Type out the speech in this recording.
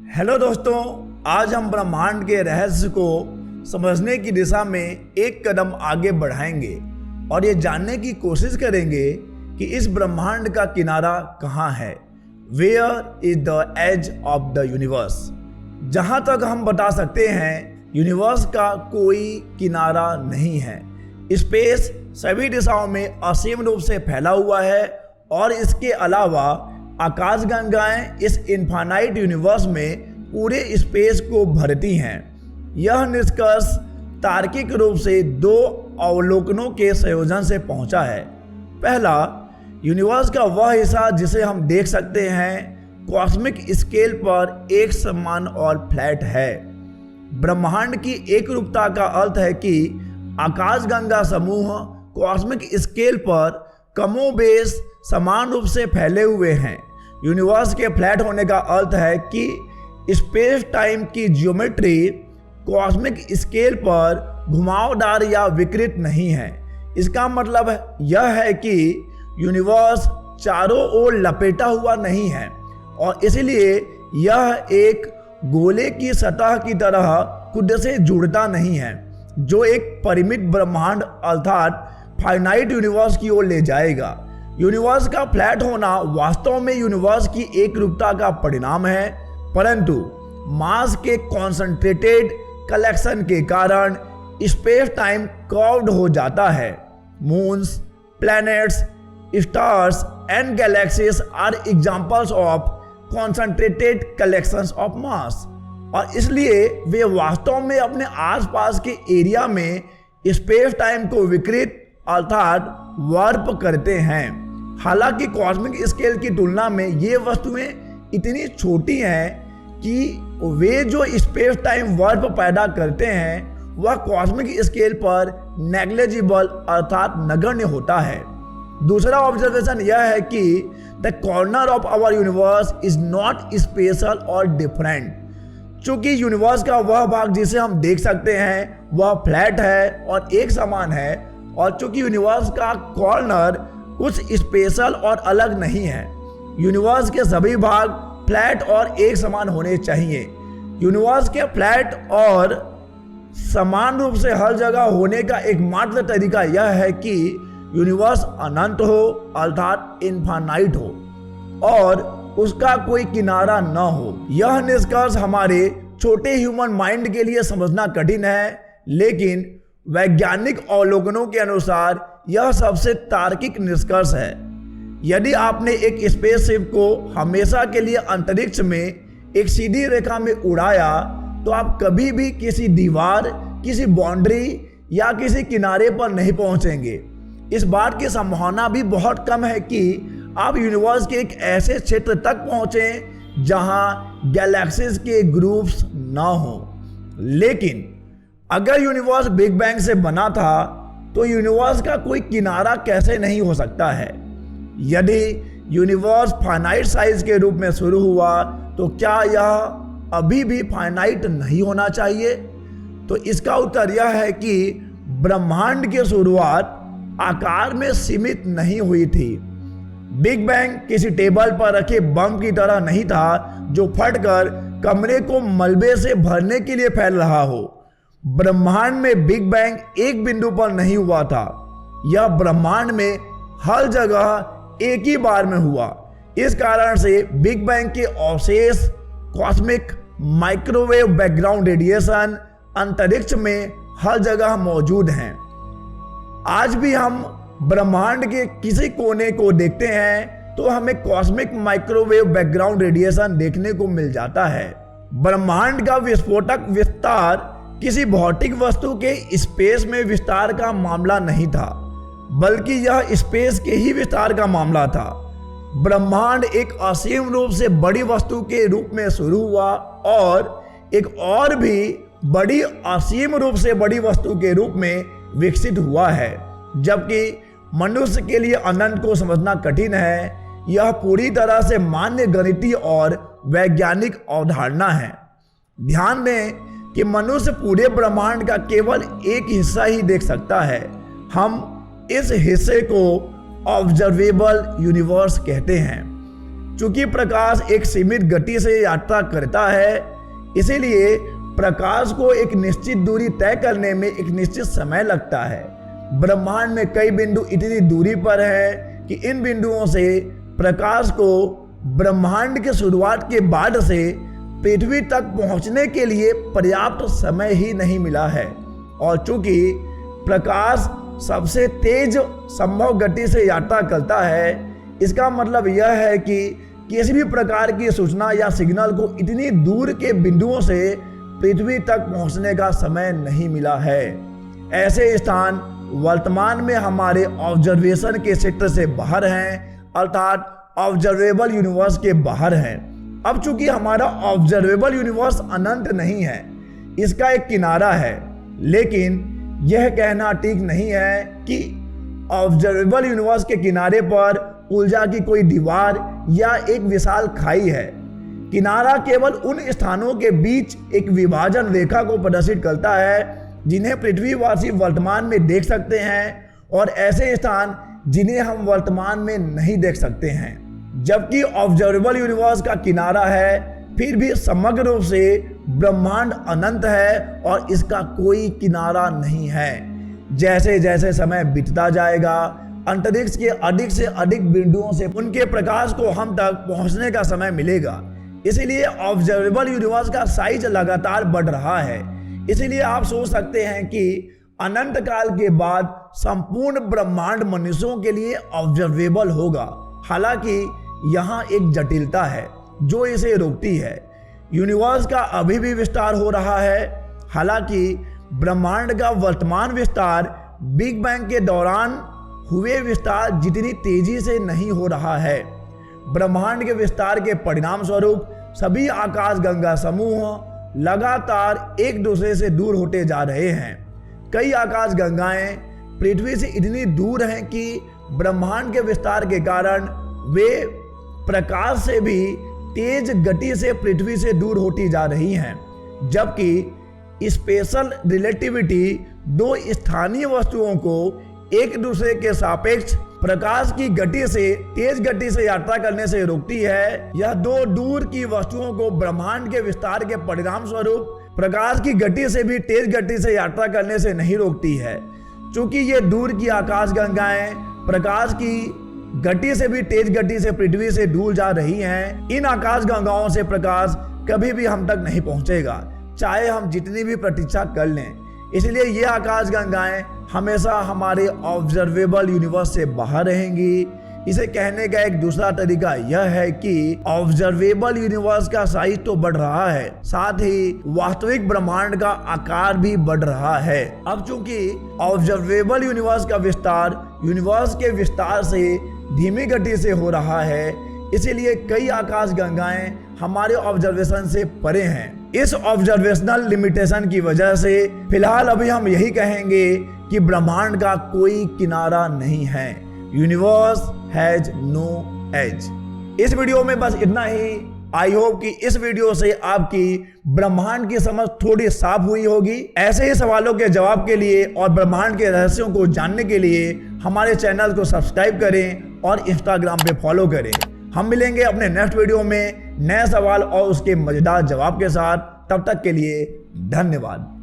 Hello दोस्तों, आज हम ब्रह्मांड के रहस्य को समझने की दिशा में एक कदम आगे बढ़ाएंगे और ये जानने की कोशिश करेंगे कि इस ब्रह्मांड का किनारा कहाँ है। Where is the edge of the universe. जहाँ तक हम बता सकते हैं, यूनिवर्स का कोई किनारा नहीं है। स्पेस सभी दिशाओं में असीम रूप से फैला हुआ है और इसके अलावा आकाशगंगाएं इस इनफाइनाइट यूनिवर्स में पूरे स्पेस को भरती हैं। यह निष्कर्ष तार्किक रूप से दो अवलोकनों के संयोजन से पहुंचा है। पहला, यूनिवर्स का वह हिस्सा जिसे हम देख सकते हैं कॉस्मिक स्केल पर एक समान और फ्लैट है। ब्रह्मांड की एक रूपता का अर्थ है कि आकाशगंगा समूह कॉस्मिक स्केल पर कमोबेश समान रूप से फैले हुए हैं। यूनिवर्स के फ्लैट होने का अर्थ है कि स्पेस टाइम की ज्योमेट्री कॉस्मिक स्केल पर घुमावदार या विकृत नहीं है। इसका मतलब यह है कि यूनिवर्स चारों ओर लपेटा हुआ नहीं है और इसलिए यह एक गोले की सतह की तरह खुद से जुड़ता नहीं है, जो एक परिमित ब्रह्मांड अर्थात फाइनाइट यूनिवर्स की ओर ले जाएगा। यूनिवर्स का फ्लैट होना वास्तव में यूनिवर्स की एक रूपता का परिणाम है, परंतु मास के कॉन्सेंट्रेटेड कलेक्शन के कारण स्पेस टाइम कर्व्ड हो जाता है। Moons, planets, stars and galaxies are examples of concentrated collections of mass, और इसलिए वे वास्तव में अपने आसपास के एरिया में स्पेस टाइम को विकृत अर्थात वार्प करते हैं। हालांकि कॉस्मिक स्केल की तुलना में ये वस्तुएं इतनी छोटी हैं कि वे जो स्पेस टाइम वार्प पैदा करते हैं वह कॉस्मिक स्केल पर नेग्लिजिबल अर्थात नगण्य होता है। दूसरा ऑब्जर्वेशन यह है कि the corner of our universe is not special और डिफरेंट। चूंकि यूनिवर्स का वह भाग जिसे हम देख सकते हैं वह फ्लैट है और एक समान है, और चूंकि यूनिवर्स का कॉर्नर कुछ स्पेशल और अलग नहीं है, यूनिवर्स के सभी भाग फ्लैट और एक समान होने चाहिए। यूनिवर्स के फ्लैट और समान रूप से हर जगह होने का एकमात्र तरीका यह है कि यूनिवर्स अनंत हो अर्थात इनफाइनाइट हो और उसका कोई किनारा न हो। यह निष्कर्ष हमारे छोटे ह्यूमन माइंड के लिए समझना कठिन है, लेकिन वैज्ञानिक अवलोकनों के अनुसार यह सबसे तार्किक निष्कर्ष है। यदि आपने एक स्पेसशिप को हमेशा के लिए अंतरिक्ष में एक सीधी रेखा में उड़ाया तो आप कभी भी किसी दीवार, किसी बाउंड्री या किसी किनारे पर नहीं पहुंचेंगे। इस बात की संभावना भी बहुत कम है कि आप यूनिवर्स के एक ऐसे क्षेत्र तक पहुंचें जहां गैलेक्सीज के ग्रुप्स ना हो। लेकिन अगर यूनिवर्स बिग बैंग से बना था तो यूनिवर्स का कोई किनारा कैसे नहीं हो सकता है। यदि यूनिवर्स फाइनाइट साइज के रूप में शुरू हुआ तो क्या यह अभी भी फाइनाइट नहीं होना चाहिए? तो इसका उत्तर यह है कि ब्रह्मांड की शुरुआत आकार में सीमित नहीं हुई थी। बिग बैंग किसी टेबल पर रखे बम की तरह नहीं था जो फटकर कमरे को मलबे से भरने के लिए फैल रहा हो। ब्रह्मांड में बिग बैंग एक बिंदु पर नहीं हुआ था, यह ब्रह्मांड में हर जगह एक ही बार में हुआ। इस कारण से बिग बैंग के अवशेष कॉस्मिक माइक्रोवेव बैकग्राउंड रेडिएशन अंतरिक्ष में हर जगह मौजूद हैं। आज भी हम ब्रह्मांड के किसी कोने को देखते हैं तो हमें कॉस्मिक माइक्रोवेव बैकग्राउंड रेडिएशन देखने को मिल जाता है। ब्रह्मांड का विस्फोटक विस्तार किसी भौतिक वस्तु के स्पेस में विस्तार का मामला नहीं था, बल्कि यह स्पेस के ही विस्तार का मामला था। ब्रह्मांड एक असीम रूप से बड़ी वस्तु के रूप में शुरू हुआ और एक और भी बड़ी असीम रूप से बड़ी वस्तु के रूप में विकसित हुआ है। जबकि मनुष्य के लिए अनंत को समझना कठिन है, यह पूरी तरह से मान्य गणितीय और वैज्ञानिक अवधारणा है। ध्यान दें कि मनुष्य पूरे ब्रह्मांड का केवल एक हिस्सा ही देख सकता है। हम इस हिस्से को ऑब्जर्वेबल यूनिवर्स कहते हैं। चूंकि प्रकाश एक सीमित गति से यात्रा करता है, इसीलिए प्रकाश को एक निश्चित दूरी तय करने में एक निश्चित समय लगता है। ब्रह्मांड में कई बिंदु इतनी दूरी पर हैं कि इन बिंदुओं से प्रकाश को ब्रह्मांड की शुरुआत के बाद से पृथ्वी तक पहुंचने के लिए पर्याप्त समय ही नहीं मिला है। और चूंकि प्रकाश सबसे तेज संभव गति से यात्रा करता है, इसका मतलब यह है कि किसी भी प्रकार की सूचना या सिग्नल को इतनी दूर के बिंदुओं से पृथ्वी तक पहुंचने का समय नहीं मिला है। ऐसे स्थान वर्तमान में हमारे ऑब्जर्वेशन के क्षेत्र से बाहर हैं, अर्थात ऑब्जर्वेबल यूनिवर्स के बाहर हैं। अब चूंकि हमारा ऑब्जर्वेबल यूनिवर्स अनंत नहीं है, इसका एक किनारा है, लेकिन यह कहना ठीक नहीं है कि ऑब्जर्वेबल यूनिवर्स के किनारे पर ऊर्जा की कोई दीवार या एक विशाल खाई है। किनारा केवल उन स्थानों के बीच एक विभाजन रेखा को प्रदर्शित करता है जिन्हें पृथ्वीवासी वर्तमान में देख सकते हैं, और ऐसे स्थान जिन्हें हम वर्तमान में नहीं देख सकते हैं। जबकि ऑब्जर्वेबल यूनिवर्स का किनारा है, फिर भी समग्र रूप से ब्रह्मांड अनंत है और इसका कोई किनारा नहीं है। जैसे जैसे समय बीतता जाएगा, अंतरिक्ष के अधिक से अधिक बिंदुओं से उनके प्रकाश को हम तक पहुंचने का समय मिलेगा। इसलिए ऑब्जर्वेबल यूनिवर्स का साइज लगातार बढ़ रहा है। इसलिए आप सोच सकते हैं कि अनंत काल के बाद संपूर्ण ब्रह्मांड मनुष्यों के लिए ऑब्जर्वेबल होगा। हालांकि यहाँ एक जटिलता है जो इसे रोकती है। यूनिवर्स का अभी भी विस्तार हो रहा है। हालांकि ब्रह्मांड का वर्तमान विस्तार बिग बैंग के दौरान हुए विस्तार जितनी तेजी से नहीं हो रहा है। ब्रह्मांड के विस्तार के परिणाम स्वरूप सभी आकाशगंगा समूह लगातार एक दूसरे से दूर होते जा रहे हैं। कई आकाशगंगाएं पृथ्वी से इतनी दूर हैं कि ब्रह्मांड के विस्तार के कारण वे प्रकाश से भी तेज गति से पृथ्वी से दूर होती जा रही हैं। जबकि स्पेशल रिलेटिविटी दो स्थानीय वस्तुओं को एक दूसरे के सापेक्ष प्रकाश की गति से तेज गति से यात्रा करने से रोकती है। यह दो दूर की वस्तुओं को ब्रह्मांड के विस्तार के परिणाम स्वरूप प्रकाश की गति से भी तेज गति से यात्रा करने से नहीं रोकती है। चूंकि ये दूर की आकाशगंगाएं प्रकाश की गति से भी तेज गति से पृथ्वी से दूर जा रही हैं, इन आकाशगंगाओं से प्रकाश कभी भी हम तक नहीं पहुंचेगा, चाहे हम जितनी भी प्रतीक्षा कर लें। इसलिए ये आकाशगंगाएं हमेशा हमारे ऑब्जर्वेबल यूनिवर्स से बाहर रहेंगी। इसे कहने का एक दूसरा तरीका यह है कि ऑब्जर्वेबल यूनिवर्स का साइज तो बढ़ रहा है, साथ ही वास्तविक ब्रह्मांड का आकार भी बढ़ रहा है। अब चूंकि ऑब्जर्वेबल यूनिवर्स का विस्तार यूनिवर्स के विस्तार से धीमी गति से हो रहा है, इसीलिए कई आकाशगंगाएं हमारे ऑब्जर्वेशन से परे हैं। इस ऑब्जर्वेशनल लिमिटेशन की वजह से फिलहाल अभी हम यही कहेंगे कि ब्रह्मांड का कोई किनारा नहीं है। Universe has no edge. इस वीडियो में बस इतना ही। आई होप कि इस वीडियो से आपकी ब्रह्मांड की समझ थोड़ी साफ हुई होगी। ऐसे ही सवालों के जवाब के लिए और ब्रह्मांड के रहस्यों को जानने के लिए हमारे चैनल को सब्सक्राइब करें और इंस्टाग्राम पे फॉलो करें। हम मिलेंगे अपने नेक्स्ट वीडियो में नए सवाल और उसके मजेदार जवाब के साथ। तब तक के लिए धन्यवाद।